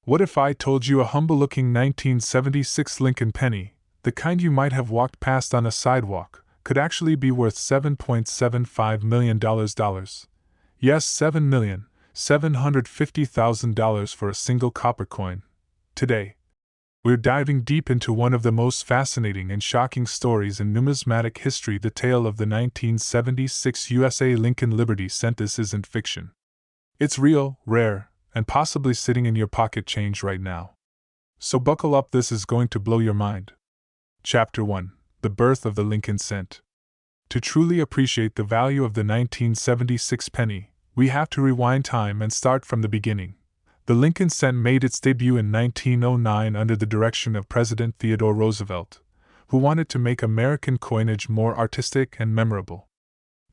What if I told you a humble-looking 1976 Lincoln penny, the kind you might have walked past on a sidewalk, could actually be worth $7.75 million? Yes, $7,750,000 for a single copper coin. Today, we're diving deep into one of the most fascinating and shocking stories in numismatic history, the tale of the 1976 USA Lincoln Liberty Cent. This isn't fiction. It's real, rare, and possibly sitting in your pocket change right now. So buckle up, this is going to blow your mind. Chapter 1: The Birth of the Lincoln Cent. To truly appreciate the value of the 1976 penny, we have to rewind time and start from the beginning. The Lincoln Cent made its debut in 1909 under the direction of President Theodore Roosevelt, who wanted to make American coinage more artistic and memorable.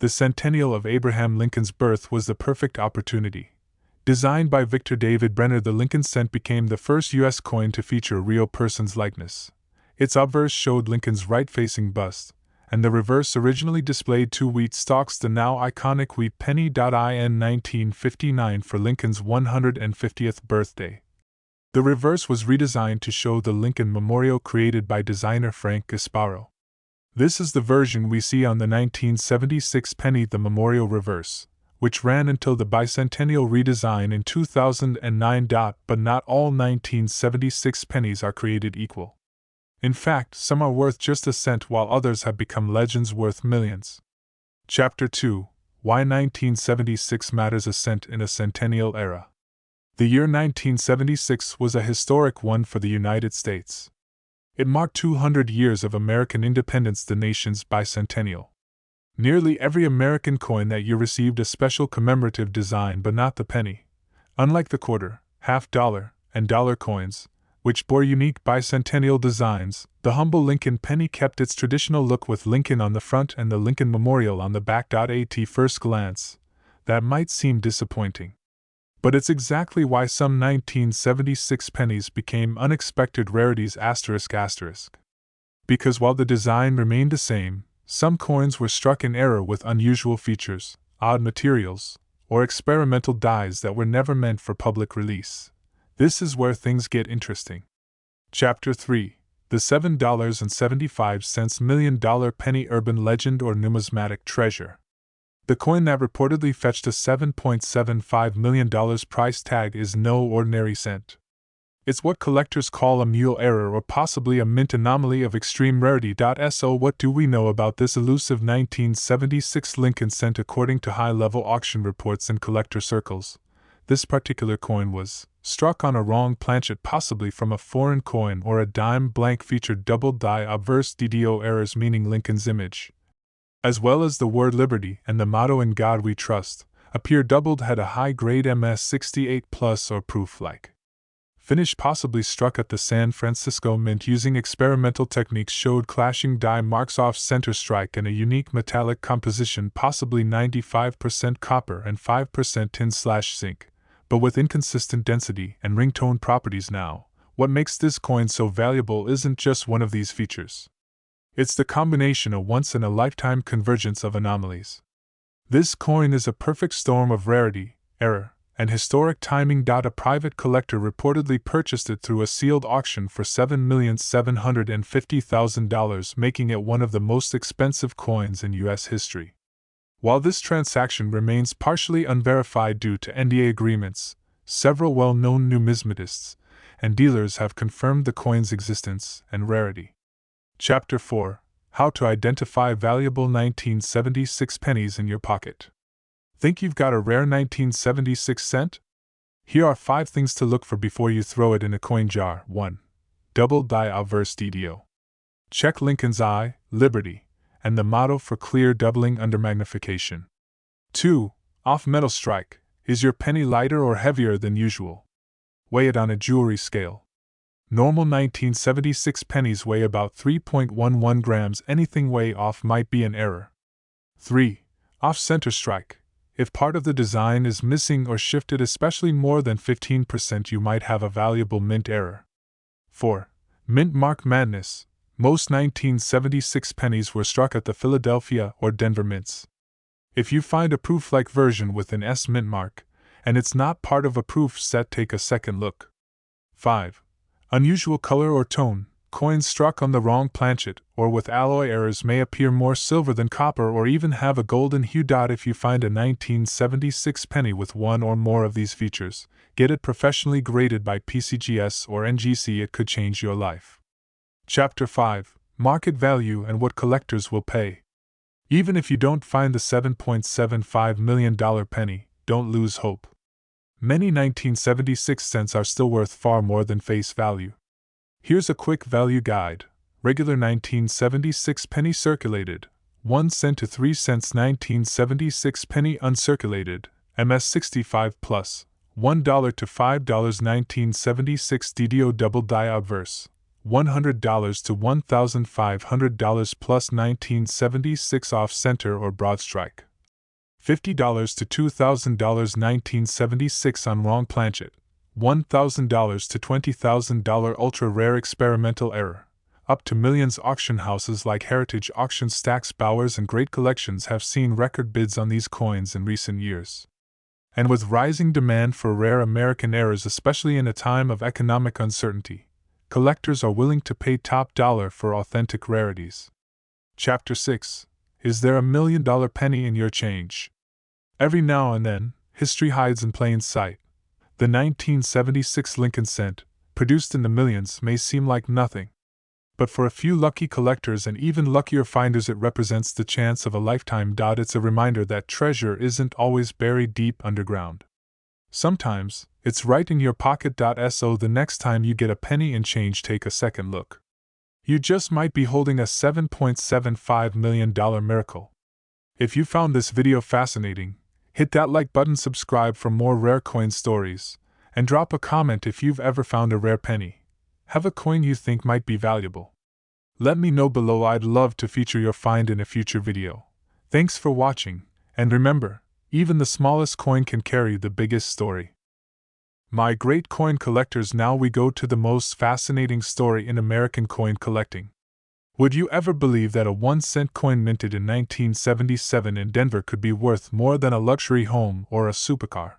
The centennial of Abraham Lincoln's birth was the perfect opportunity. Designed by Victor David Brenner, the Lincoln Cent became the first U.S. coin to feature a real person's likeness. Its obverse showed Lincoln's right-facing bust, and the reverse originally displayed 2 wheat stalks, the now iconic wheat penny. In 1959, for Lincoln's 150th birthday, the reverse was redesigned to show the Lincoln Memorial created by designer Frank Gasparo. This is the version we see on the 1976 penny, the Memorial reverse, which ran until the Bicentennial redesign in 2009. But not all 1976 pennies are created equal. In fact, some are worth just a cent while others have become legends worth millions. Chapter 2: Why 1976 Matters, a Cent in a Centennial Era. The year 1976 was a historic one for the United States. It marked 200 years of American independence, the nation's bicentennial. Nearly every American coin that year received a special commemorative design, but not the penny. Unlike the quarter, half dollar, and dollar coins, which bore unique bicentennial designs, the humble Lincoln penny kept its traditional look with Lincoln on the front and the Lincoln Memorial on the back. At first glance, that might seem disappointing. But it's exactly why some 1976 pennies became unexpected rarities. Because while the design remained the same, some coins were struck in error with unusual features, odd materials, or experimental dies that were never meant for public release. This is where things get interesting. Chapter 3: The $7.75 million penny, urban legend or numismatic treasure. The coin that reportedly fetched a $7.75 million price tag is no ordinary cent. It's what collectors call a mule error, or possibly a mint anomaly of extreme rarity. So what do we know about this elusive 1976 Lincoln Cent? According to high-level auction reports and collector circles, this particular coin was struck on a wrong planchet, possibly from a foreign coin or a dime. Blank featured double die obverse DDO errors, meaning Lincoln's image, as well as the word liberty and the motto "In God We Trust," appear doubled, had a high-grade MS68 plus or proof-like finish, possibly struck at the San Francisco Mint using experimental techniques, showed clashing die marks off center strike and a unique metallic composition, possibly 95% copper and 5% tin/zinc, but with inconsistent density and ringtone properties. Now, what makes this coin so valuable isn't just one of these features. It's the combination, a once-in-a-lifetime convergence of anomalies. This coin is a perfect storm of rarity, error, and historic timing. A private collector reportedly purchased it through a sealed auction for $7,750,000, making it one of the most expensive coins in U.S. history. While this transaction remains partially unverified due to NDA agreements, several well-known numismatists and dealers have confirmed the coin's existence and rarity. Chapter 4: How to identify valuable 1976 pennies in your pocket. Think you've got a rare 1976 cent? Here are 5 things to look for before you throw it in a coin jar. 1. Double die obverse DDO. Check Lincoln's eye, liberty, and the motto for clear doubling under magnification. 2. Off metal strike. Is your penny lighter or heavier than usual? Weigh it on a jewelry scale. Normal 1976 pennies weigh about 3.11 grams. Anything way off might be an error. 3. Off center strike. If part of the design is missing or shifted, especially more than 15%, you might have a valuable mint error. 4. Mint mark madness. Most 1976 pennies were struck at the Philadelphia or Denver mints. If you find a proof-like version with an S mint mark, and it's not part of a proof set, take a second look. 5. Unusual color or tone. Coins struck on the wrong planchet or with alloy errors may appear more silver than copper or even have a golden hue. If you find a 1976 penny with one or more of these features, get it professionally graded by PCGS or NGC. It could change your life. Chapter 5. Market value and what collectors will pay. Even if you don't find the $7.75 million penny, don't lose hope. Many 1976 cents are still worth far more than face value. Here's a quick value guide. Regular 1976 penny circulated, 1 cent to 3 cents. 1976 penny uncirculated, MS65 plus, $1 to $5. 1976 DDO double die obverse, $100 to $1,500 plus. 1976 off-center or broad strike, $50 to $2,000. 1976 on wrong planchet, $1,000 to $20,000 ultra-rare experimental error, up to millions. Auction houses like Heritage Auction, Stack's, Bowers, and Great Collections have seen record bids on these coins in recent years. And with rising demand for rare American errors, especially in a time of economic uncertainty, collectors are willing to pay top dollar for authentic rarities. Chapter 6. Is there a $1 million penny in your change? Every now and then, history hides in plain sight. The 1976 Lincoln cent, produced in the millions, may seem like nothing. But for a few lucky collectors and even luckier finders, it represents the chance of a lifetime. It's a reminder that treasure isn't always buried deep underground. Sometimes, it's right in your pocket. So the next time you get a penny in change, take a second look. You just might be holding a $7.75 million miracle. If you found this video fascinating, hit that like button, subscribe for more rare coin stories, and drop a comment if you've ever found a rare penny. Have a coin you think might be valuable. Let me know below. I'd love to feature your find in a future video. Thanks for watching, and remember, even the smallest coin can carry the biggest story. My great coin collectors, now we go to the most fascinating story in American coin collecting. Would you ever believe that a 1-cent coin minted in 1977 in Denver could be worth more than a luxury home or a supercar?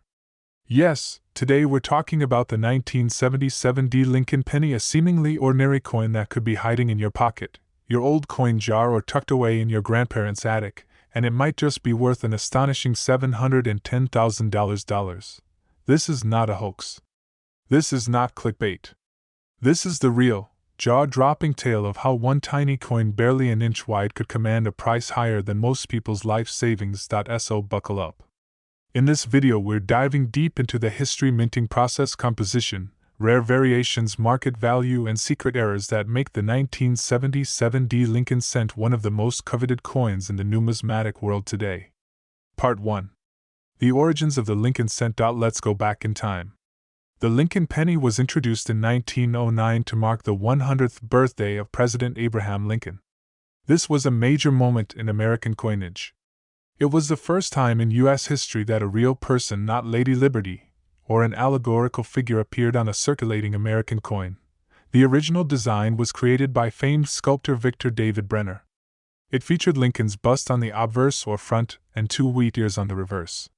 Yes, today we're talking about the 1977 D. Lincoln penny, a seemingly ordinary coin that could be hiding in your pocket, your old coin jar, or tucked away in your grandparents' attic, and it might just be worth an astonishing $710,000. This is not a hoax. This is not clickbait. This is the real, jaw-dropping tale of how one tiny coin barely an inch wide could command a price higher than most people's life savings. So buckle up. In this video we're diving deep into the history, minting process, composition, rare variations, market value, and secret errors that make the 1977 D. Lincoln cent one of the most coveted coins in the numismatic world today. Part 1. The origins of the Lincoln cent. Let's go back in time. The Lincoln penny was introduced in 1909 to mark the 100th birthday of President Abraham Lincoln. This was a major moment in American coinage. It was the first time in U.S. history that a real person, not Lady Liberty, or an allegorical figure, appeared on a circulating American coin. The original design was created by famed sculptor Victor David Brenner. It featured Lincoln's bust on the obverse or front and 2 wheat ears on the reverse.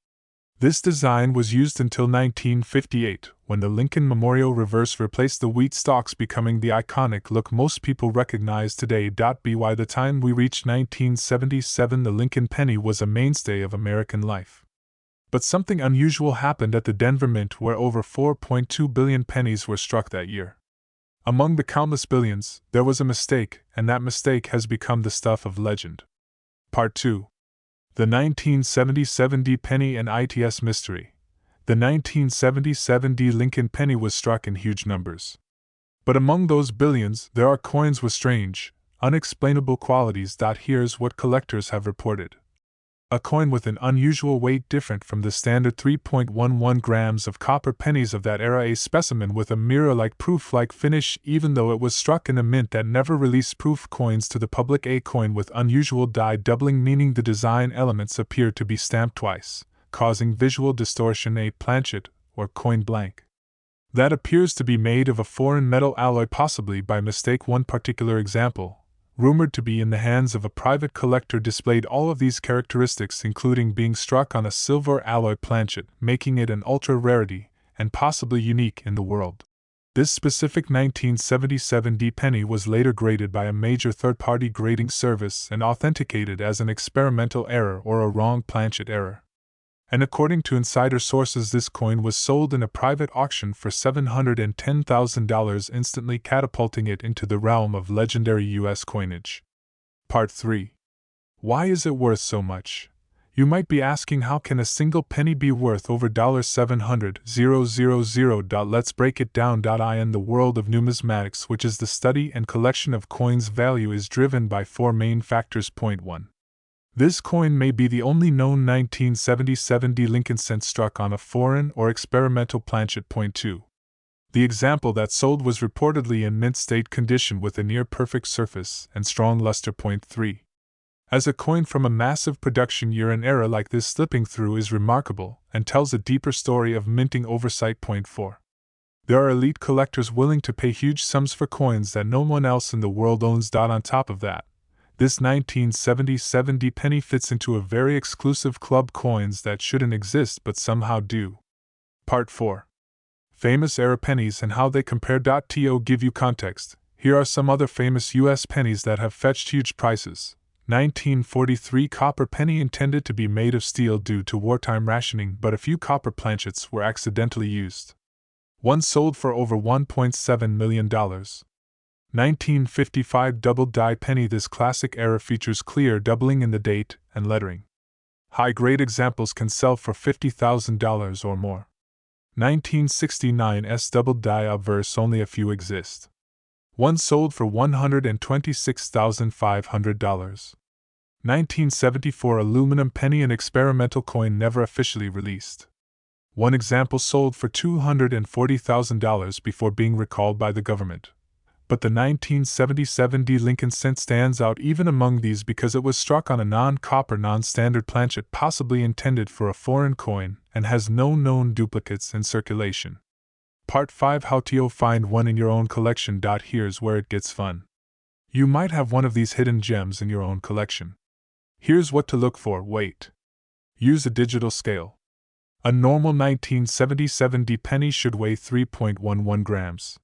This design was used until 1958, when the Lincoln Memorial reverse replaced the wheat stalks, becoming the iconic look most people recognize today. By the time we reached 1977, the Lincoln penny was a mainstay of American life. But something unusual happened at the Denver Mint, where over 4.2 billion pennies were struck that year. Among the countless billions, there was a mistake, and that mistake has become the stuff of legend. Part 2. The 1977 D. penny and its mystery. The 1977 D. Lincoln penny was struck in huge numbers. But among those billions, there are coins with strange, unexplainable qualities. Here's what collectors have reported. A coin with an unusual weight different from the standard 3.11 grams of copper pennies of that era. A specimen with a mirror-like, proof-like finish, even though it was struck in a mint that never released proof coins to the public. A coin with unusual die doubling, meaning the design elements appear to be stamped twice, causing visual distortion. A planchet, or coin blank, that appears to be made of a foreign metal alloy, possibly by mistake. One particular example, rumored to be in the hands of a private collector, displayed all of these characteristics, including being struck on a silver alloy planchet, making it an ultra-rarity, and possibly unique in the world. This specific 1977 D penny was later graded by a major third-party grading service and authenticated as an experimental error or a wrong planchet error. And according to insider sources, this coin was sold in a private auction for $710,000, instantly catapulting it into the realm of legendary U.S. coinage. Part 3. Why is it worth so much? You might be asking, how can a single penny be worth over $700,000? Let's break it down. In the world of numismatics, which is the study and collection of coins, value is driven by four main factors. Point 1. This coin may be the only known 1977 D Lincoln cent struck on a foreign or experimental planchet. Point 2. The example that sold was reportedly in mint state condition with a near-perfect surface and strong luster. Point 3. As a coin from a massive production year, an error like this slipping through is remarkable and tells a deeper story of minting oversight. Point 4. There are elite collectors willing to pay huge sums for coins that no one else in the world owns. On top of that, this 1977 D penny fits into a very exclusive club, coins that shouldn't exist but somehow do. Part 4. Famous era pennies and how they compare. To give you context, here are some other famous U.S. pennies that have fetched huge prices. 1943 copper penny, intended to be made of steel due to wartime rationing, but a few copper planchets were accidentally used. One sold for over $1.7 million. 1955 double die penny. This classic era features clear doubling in the date and lettering. High-grade examples can sell for $50,000 or more. 1969 S double die obverse, only a few exist. One sold for $126,500. 1974 aluminum penny, an experimental coin never officially released. One example sold for $240,000 before being recalled by the government. But the 1977 D Lincoln cent stands out even among these because it was struck on a non-copper, non-standard planchet, possibly intended for a foreign coin, and has no known duplicates in circulation. Part 5. How to find one in your own collection. Here's where it gets fun. You might have one of these hidden gems in your own collection. Here's what to look for. Weight. Use a digital scale. A normal 1977 D penny should weigh 3.11 grams.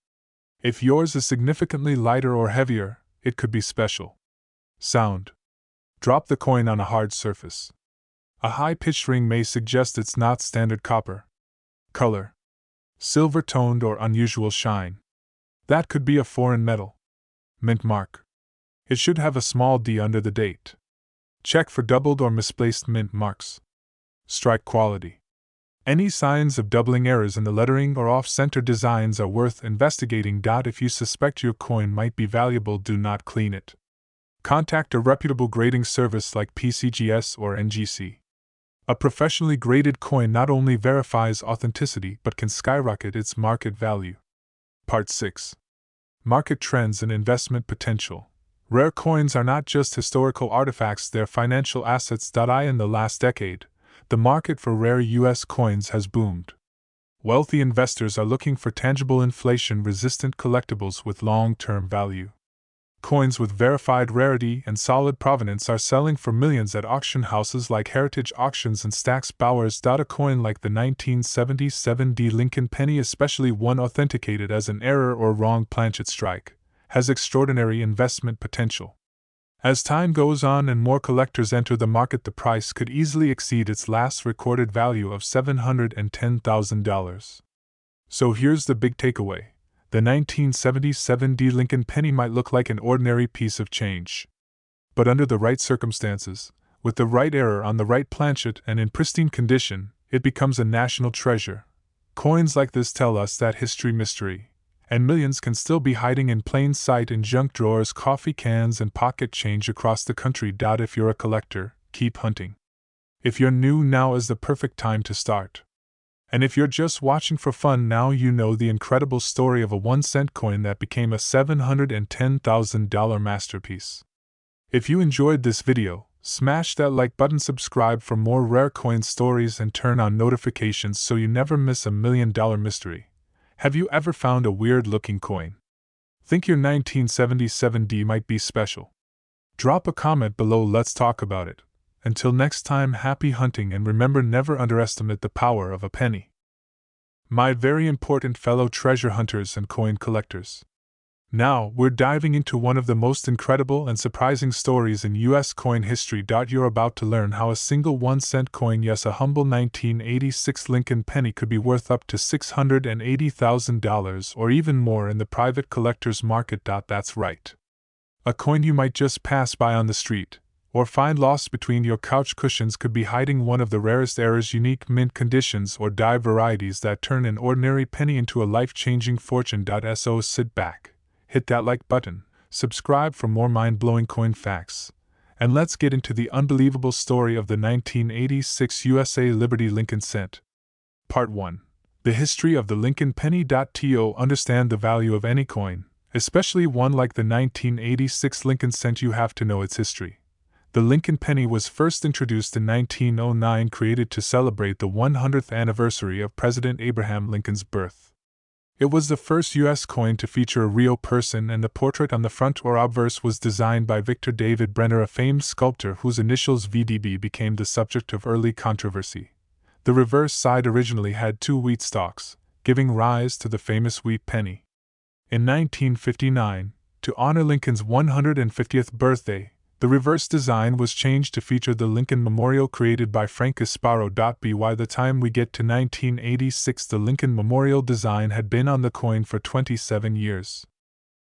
If yours is significantly lighter or heavier, it could be special. Sound. Drop the coin on a hard surface. A high-pitched ring may suggest it's not standard copper. Color. Silver-toned or unusual shine. That could be a foreign metal. Mint mark. It should have a small d under the date. Check for doubled or misplaced mint marks. Strike quality. Any signs of doubling, errors in the lettering, or off-center designs are worth investigating. If you suspect your coin might be valuable, do not clean it. Contact a reputable grading service like PCGS or NGC. A professionally graded coin not only verifies authenticity but can skyrocket its market value. Part 6. Market trends and investment potential. Rare coins are not just historical artifacts, they're financial assets. In the last decade, the market for rare U.S. coins has boomed. Wealthy investors are looking for tangible, inflation-resistant collectibles with long-term value. Coins with verified rarity and solid provenance are selling for millions at auction houses like Heritage Auctions and Stack's Bowers. A coin like the 1977 D Lincoln penny, especially one authenticated as an error or wrong planchet strike, has extraordinary investment potential. As time goes on and more collectors enter the market, the price could easily exceed its last recorded value of $710,000. So here's the big takeaway. The 1977 D Lincoln penny might look like an ordinary piece of change. But under the right circumstances, with the right error on the right planchet and in pristine condition, it becomes a national treasure. Coins like this tell us that history mystery, and millions can still be hiding in plain sight in junk drawers, coffee cans, and pocket change across the country. If you're a collector, keep hunting. If you're new, now is the perfect time to start. And if you're just watching for fun, now you know the incredible story of a 1-cent coin that became a $710,000 masterpiece. If you enjoyed this video, smash that like button, subscribe for more rare coin stories, and turn on notifications so you never miss a $1 million mystery. Have you ever found a weird-looking coin? Think your 1977 D might be special? Drop a comment below, let's talk about it. Until next time, happy hunting, and remember, never underestimate the power of a penny. My very important fellow treasure hunters and coin collectors. Now, we're diving into one of the most incredible and surprising stories in U.S. coin history. You're about to learn how a single 1-cent coin, yes, a humble 1986 Lincoln penny, could be worth up to $680,000 or even more in the private collector's market. That's right. A coin you might just pass by on the street, or find lost between your couch cushions, could be hiding one of the rarest errors, unique mint conditions, or die varieties that turn an ordinary penny into a life-changing fortune. So sit back, hit that like button, subscribe for more mind-blowing coin facts, and let's get into the unbelievable story of the 1986 USA Liberty Lincoln Cent. Part 1. The history of the Lincoln penny. To understand the value of any coin, especially one like the 1986 Lincoln Cent, you have to know its history. The Lincoln penny was first introduced in 1909, created to celebrate the 100th anniversary of President Abraham Lincoln's birth. It was the first U.S. coin to feature a real person, and the portrait on the front or obverse was designed by Victor David Brenner, a famed sculptor whose initials VDB became the subject of early controversy. The reverse side originally had 2 wheat stalks, giving rise to the famous wheat penny. In 1959, to honor Lincoln's 150th birthday, the reverse design was changed to feature the Lincoln Memorial created by Frank Casparo. By the time we get to 1986, the Lincoln Memorial design had been on the coin for 27 years.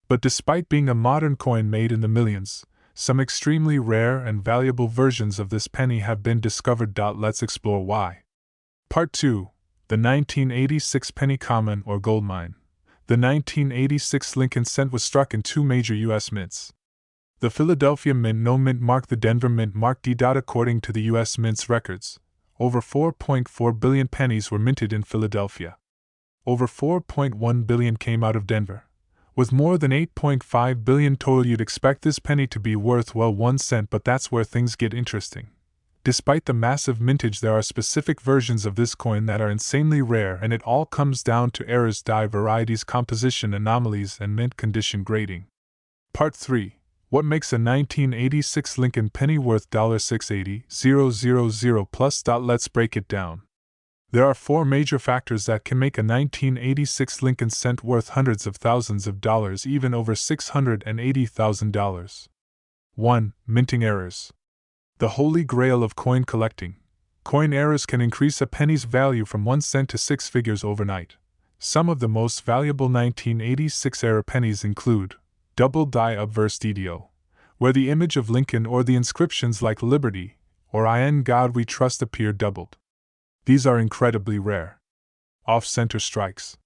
But despite being a modern coin made in the millions, some extremely rare and valuable versions of this penny have been discovered. Let's explore why. Part 2. The 1986 Penny Common or Gold Mine. The 1986 Lincoln Cent was struck in 2 major U.S. mints. The Philadelphia Mint, no mint mark; the Denver Mint mark D. According to the U.S. Mint's records, over 4.4 billion pennies were minted in Philadelphia. Over 4.1 billion came out of Denver. With more than 8.5 billion total, you'd expect this penny to be worth, well, 1 cent, but that's where things get interesting. Despite the massive mintage, there are specific versions of this coin that are insanely rare, and it all comes down to errors, die varieties, composition anomalies, and mint condition grading. Part 3. What makes a 1986 Lincoln penny worth $680,000 plus? Let's break it down. There are 4 major factors that can make a 1986 Lincoln Cent worth hundreds of thousands of dollars, even over $680,000. 1. Minting errors. The holy grail of coin collecting. Coin errors can increase a penny's value from 1 cent to 6 figures overnight. Some of the most valuable 1986 era pennies include double die obverse DDO, where the image of Lincoln or the inscriptions like Liberty or In God We Trust appear doubled. These are incredibly rare. Off-center strikes.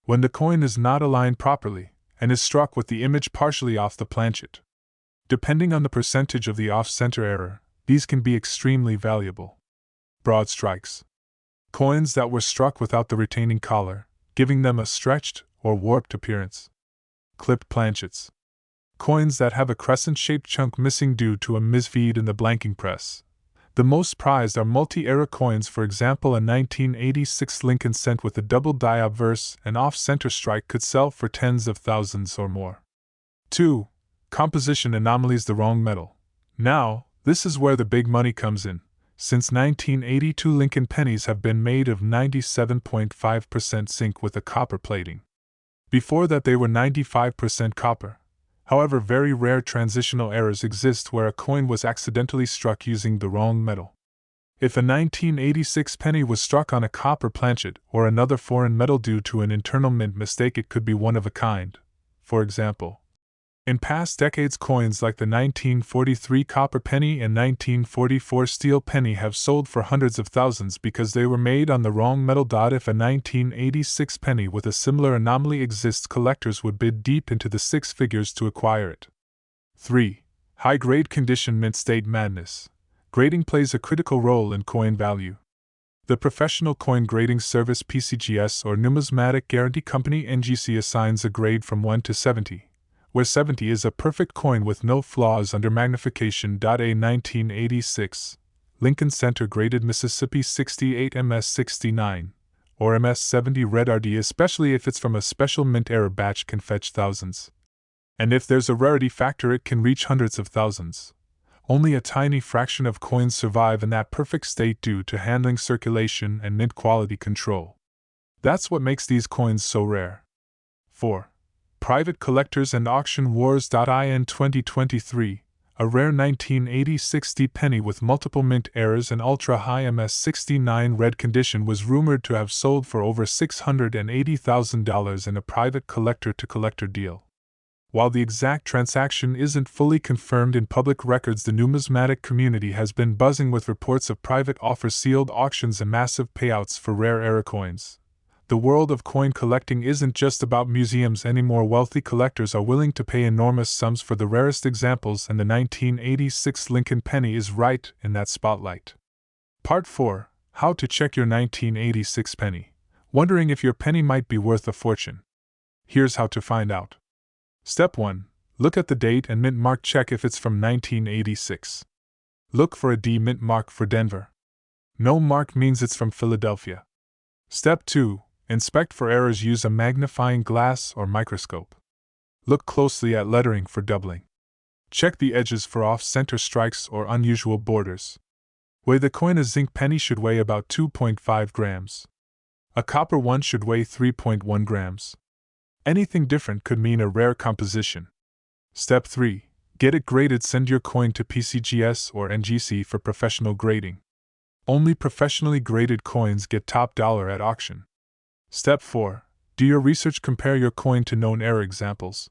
When the coin is not aligned properly and is struck with the image partially off the planchet. Depending on the percentage of the off-center error, these can be extremely valuable. Broad strikes. Coins that were struck without the retaining collar, giving them a stretched or warped appearance. Clipped planchets. Coins that have a crescent-shaped chunk missing due to a misfeed in the blanking press. The most prized are multi-era coins, for example a 1986 Lincoln Cent with a double die obverse and off-center strike could sell for tens of thousands or more. 2. Composition anomalies, the wrong metal. Now, this is where the big money comes in. Since 1982, Lincoln pennies have been made of 97.5% zinc with a copper plating. Before that they were 95% copper. However, very rare transitional errors exist where a coin was accidentally struck using the wrong metal. If a 1986 penny was struck on a copper planchet or another foreign metal due to an internal mint mistake, it could be one of a kind. For example, in past decades, coins like the 1943 copper penny and 1944 steel penny have sold for hundreds of thousands because they were made on the wrong metal. If a 1986 penny with a similar anomaly exists, collectors would bid deep into the 6 figures to acquire it. 3. High-grade condition mint state madness. Grading plays a critical role in coin value. The Professional Coin Grading Service (PCGS) or Numismatic Guarantee Company (NGC) assigns a grade from 1 to 70. Where 70 is a perfect coin with no flaws under magnification. A 1986 Lincoln Center graded Mississippi 68 MS 69 or MS 70 Red RD, especially if it's from a special mint era batch, can fetch thousands. And if there's a rarity factor, it can reach hundreds of thousands. Only a tiny fraction of coins survive in that perfect state due to handling, circulation, and mint quality control. That's what makes these coins so rare. 4. Private Collectors and Auction Wars.in 2023. A rare 1986 penny with multiple mint errors and ultra-high MS69 red condition was rumored to have sold for over $680,000 in a private collector-to-collector deal. While the exact transaction isn't fully confirmed in public records, the numismatic community has been buzzing with reports of private offers, sealed auctions, and massive payouts for rare era coins. The world of coin collecting isn't just about museums anymore. Wealthy collectors are willing to pay enormous sums for the rarest examples, and the 1986 Lincoln penny is right in that spotlight. Part 4. How to check your 1986 penny. Wondering if your penny might be worth a fortune? Here's how to find out. Step 1. Look at the date and mint mark. Check if it's from 1986. Look for a D mint mark for Denver. No mark means it's from Philadelphia. Step 2. Inspect for errors. Use a magnifying glass or microscope. Look closely at lettering for doubling. Check the edges for off-center strikes or unusual borders. Weigh the coin. A zinc penny should weigh about 2.5 grams. A copper one should weigh 3.1 grams. Anything different could mean a rare composition. Step 3. Get it graded. Send your coin to PCGS or NGC for professional grading. Only professionally graded coins get top dollar at auction. Step 4. Do your research. Compare your coin to known error examples.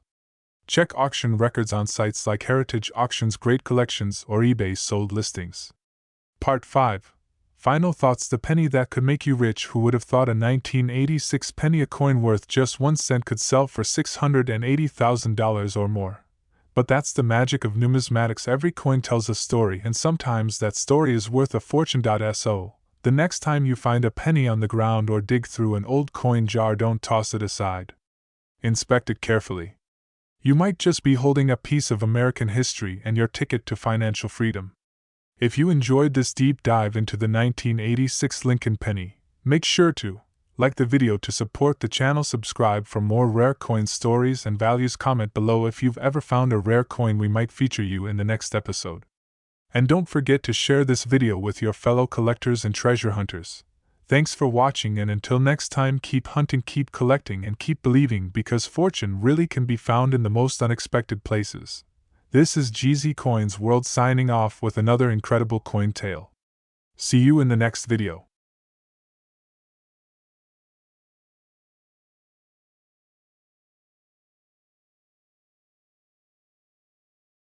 Check auction records on sites like Heritage Auctions, Great Collections, or eBay's sold listings. Part 5. Final thoughts. The penny that could make you rich. Who would have thought a 1986 penny, a coin worth just 1 cent, could sell for $680,000 or more? But that's the magic of numismatics. Every coin tells a story, and sometimes that story is worth a fortune. So, the next time you find a penny on the ground or dig through an old coin jar, don't toss it aside. Inspect it carefully. You might just be holding a piece of American history and your ticket to financial freedom. If you enjoyed this deep dive into the 1986 Lincoln penny, make sure to like the video to support the channel, subscribe for more rare coin stories and values, comment below if you've ever found a rare coin. We might feature you in the next episode. And don't forget to share this video with your fellow collectors and treasure hunters. Thanks for watching, and until next time, keep hunting, keep collecting, and keep believing, because fortune really can be found in the most unexpected places. This is GZ Coins World signing off with another incredible coin tale. See you in the next video.